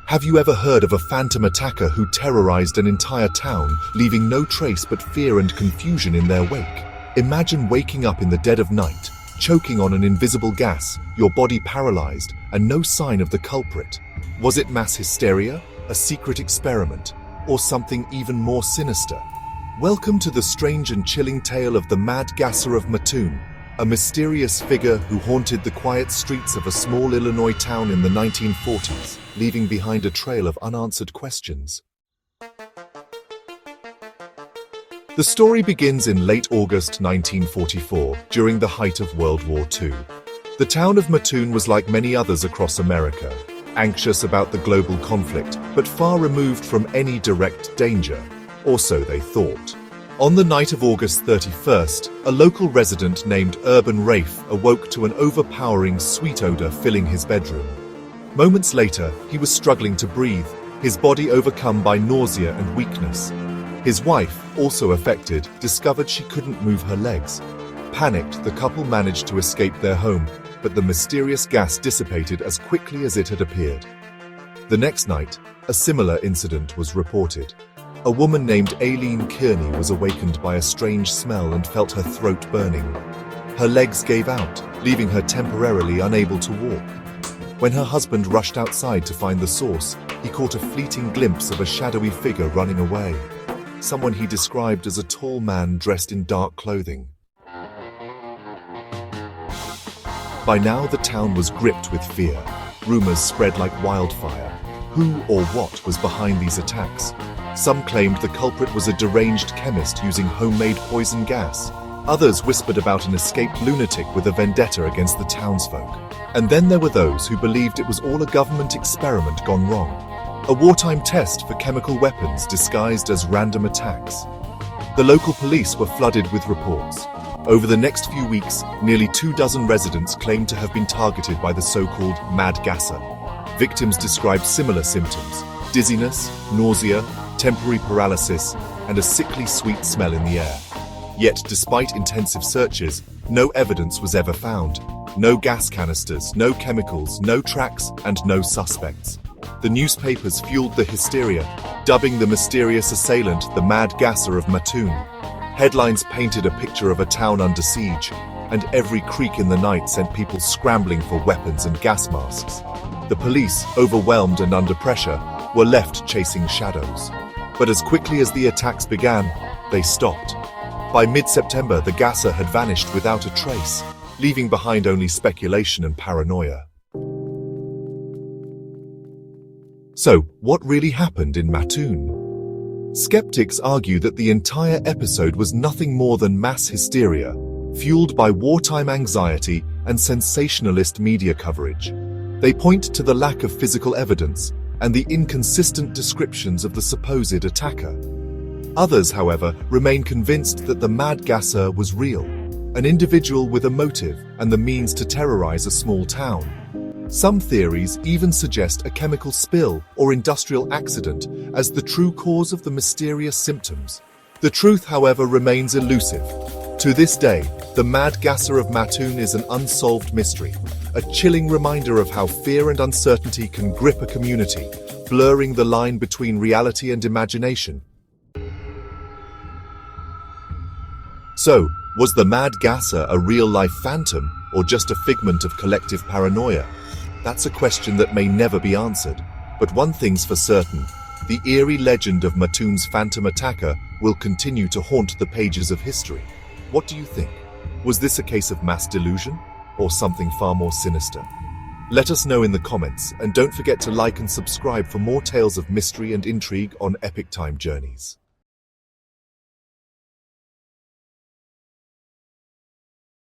Have you ever heard of a phantom attacker who terrorized an entire town, leaving no trace but fear and confusion in their wake? Imagine waking up in the dead of night, choking on an invisible gas, your body paralyzed, and no sign of the culprit. Was it mass hysteria, a secret experiment, or something even more sinister? Welcome to the strange and chilling tale of the mad Gasser of Mattoon, a mysterious figure who haunted the quiet streets of a small Illinois town in the 1940s, leaving behind a trail of unanswered questions. The story begins in late August 1944, during the height of World War II. The town of Mattoon was like many others across America, anxious about the global conflict, but far removed from any direct danger. Or so they thought. On the night of August 31st, a local resident named Urban Rafe awoke to an overpowering sweet odor filling his bedroom. Moments later, he was struggling to breathe, his body overcome by nausea and weakness. His wife, also affected, discovered she couldn't move her legs. Panicked, the couple managed to escape their home, but the mysterious gas dissipated as quickly as it had appeared. The next night, a similar incident was reported. A woman named Aileen Kearney was awakened by a strange smell and felt her throat burning. Her legs gave out, leaving her temporarily unable to walk. When her husband rushed outside to find the source, he caught a fleeting glimpse of a shadowy figure running away. Someone he described as a tall man dressed in dark clothing. By now, the town was gripped with fear. Rumors spread like wildfire. Who or what was behind these attacks? Some claimed the culprit was a deranged chemist using homemade poison gas. Others whispered about an escaped lunatic with a vendetta against the townsfolk. And then there were those who believed it was all a government experiment gone wrong. A wartime test for chemical weapons disguised as random attacks. The local police were flooded with reports. Over the next few weeks, nearly 24 residents claimed to have been targeted by the so-called Mad Gasser. Victims described similar symptoms: dizziness, nausea, temporary paralysis, and a sickly sweet smell in the air. Yet, despite intensive searches, no evidence was ever found. No gas canisters, no chemicals, no tracks, and no suspects. The newspapers fueled the hysteria, dubbing the mysterious assailant the Mad Gasser of Mattoon. Headlines painted a picture of a town under siege, and every creak in the night sent people scrambling for weapons and gas masks. The police, overwhelmed and under pressure, were left chasing shadows. But as quickly as the attacks began, they stopped. By mid-September, the Gasser had vanished without a trace, leaving behind only speculation and paranoia. So, what really happened in Mattoon? Skeptics argue that the entire episode was nothing more than mass hysteria, fueled by wartime anxiety and sensationalist media coverage. They point to the lack of physical evidence and the inconsistent descriptions of the supposed attacker. Others, however, remain convinced that the Mad Gasser was real, an individual with a motive and the means to terrorize a small town. Some theories even suggest a chemical spill or industrial accident as the true cause of the mysterious symptoms. The truth, however, remains elusive. To this day, the Mad Gasser of Mattoon is an unsolved mystery, a chilling reminder of how fear and uncertainty can grip a community, blurring the line between reality and imagination. So, was the Mad Gasser a real-life phantom or just a figment of collective paranoia? That's a question that may never be answered. But one thing's for certain, the eerie legend of Mattoon's phantom attacker will continue to haunt the pages of history. What do you think? Was this a case of mass delusion or something far more sinister? Let us know in the comments, and don't forget to like and subscribe for more tales of mystery and intrigue on Epic Time Journeys.